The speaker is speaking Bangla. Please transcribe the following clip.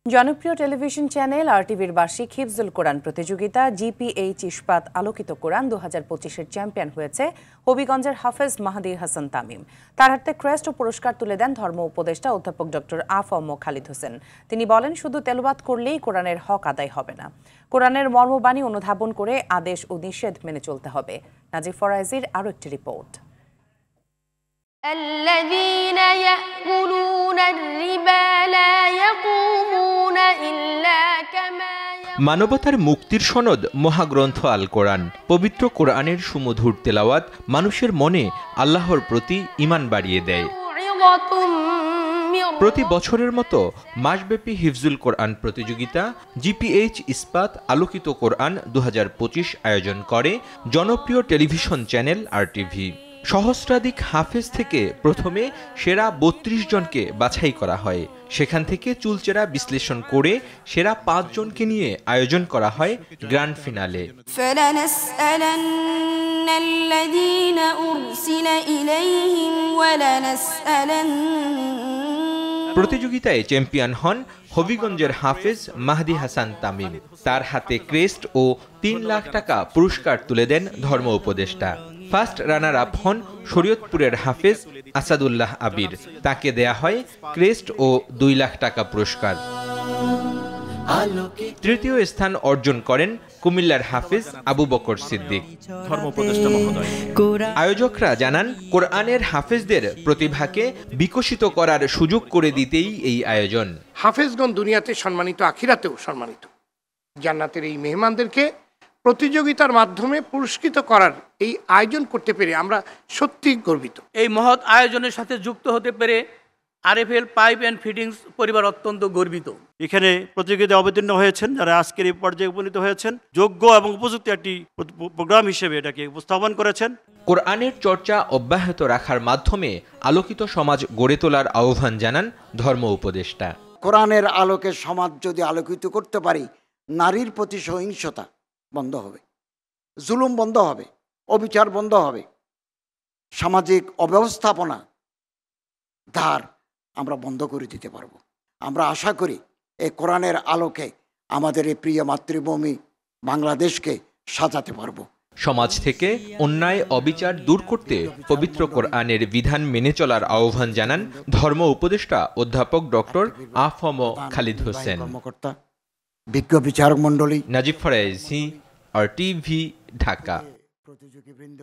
জনপ্রিয় টেলিভিশন চ্যানেল আরটিভির বার্ষিক হিফজুল কোরআন প্রতিযোগিতা জিপিএইচ ইস্পাত আলোকিত কোরআন 2025-এর চ্যাম্পিয়ন হয়েছে হবিগঞ্জের হাফেজ মাহাদি হাসান তামিম। তার হাতে ক্রেস্ট ও পুরস্কার তুলে দেন ধর্ম উপদেষ্টা অধ্যাপক ডক্টর আফম খালিদ হোসেন। তিনি বলেন, শুধু তেলাওয়াত করলেই কোরআনের হক আদায় হবে না, কোরআনের মর্মবাণী অনুধাবন করে আদেশ ও নিষেধ মেনে চলতে হবে। নাজির ফরাইজির আরও একটি রিপোর্ট। الذين يأكلون الربا لا يقومون إلا كما মানবতার মুক্তির সনদ মহাগ্রন্থ আল কোরআন। পবিত্র কোরআনের সুমধুর তেলাওয়াত মানুষের মনে আল্লাহর প্রতি ঈমান বাড়িয়ে দেয়। প্রতি বছরের মতো মাসব্যাপী হিফজুল কোরআন প্রতিযোগিতা জিপিএইচ ইস্পাত আলোকিত কোরআন 2025 আয়োজন করে জনপ্রিয় টেলিভিশন চ্যানেল আরটিভি। সহস্রাধিক হাফেজ থেকে প্রথমে সেরা 32 জনকে বাছাই করা হয়। সেখান থেকে চুলচেরা বিশ্লেষণ করে সেরা 5 জনকে নিয়ে আয়োজন করা হয় গ্র্যান্ড ফিনালে। প্রতিযোগিতায় চ্যাম্পিয়ন হন হবিগঞ্জের হাফেজ মাহাদি হাসান তামিম। তার হাতে ক্রেস্ট ও 3 লাখ টাকা পুরস্কার তুলে দেন ধর্ম উপদেষ্টা। ফার্স্ট রানার আপ হন শরীয়তপুরের হাফেজ আসাদুল্লাহ আবির। তাকে দেয়া হয় ক্রেস্ট ও 2 লাখ টাকা পুরস্কার। তৃতীয় স্থান অর্জন করেন কুমিল্লার হাফেজ আবু বকর সিদ্দিক। আয়োজকরা জানান, কোরআনের হাফেজদের প্রতিভাকে বিকশিত করার সুযোগ করে দিতেই এই আয়োজন। হাফেজগণ দুনিয়াতে সম্মানিত, আখিরাতেও সম্মানিত। জান্নাতের এই মেহমানদেরকে প্রতিযোগিতার মাধ্যমে পুরস্কৃত করার এই আয়োজন করতে পেরে আমরা সত্যি গর্বিত। এই মহৎ আয়োজনের সাথে যুক্ত হতে পেরে আরএফএল পাইপ অ্যান্ড ফিটিংস পরিবার অত্যন্ত গর্বিত। এখানে প্রতিযোগিতায় অবতীর্ণ হয়েছেন যারা আজকের এই পর্যায়ে উপনীত হয়েছেন, যোগ্য এবং উপযুক্ত একটি প্রোগ্রাম হিসেবে এটাকে উপস্থাপন করেছেন। কোরআনের চর্চা অব্যাহত রাখার মাধ্যমে আলোকিত সমাজ গড়ে তোলার আহ্বান জানান ধর্ম উপদেষ্টা। কোরআনের আলোকে সমাজ যদি আলোকিত করতে পারি, নারীর প্রতি সহিংসতা বন্ধ হবে, জুলুম বন্ধ হবে, অবিচার বন্ধ হবে, সামাজিক অব্যবস্থাপনা ধার আমরা বন্ধ করে দিতে পারবো। আমরা আশা করি এই কোরআনের আলোকে আমাদের এই প্রিয় মাতৃভূমি বাংলাদেশকে সাজাতে পারবো। সমাজ থেকে অন্যায় অবিচার দূর করতে পবিত্র কোরআনের বিধান মেনে চলার আহ্বান জানান ধর্ম উপদেষ্টা অধ্যাপক ডক্টর আফম খালিদ হোসেন। কর্মকর্তা, বিজ্ঞ বিচারক মণ্ডলী। নাজিব ফরাইজি, আরটিভি, ঢাকা। প্রতিযোগীবৃন্দ।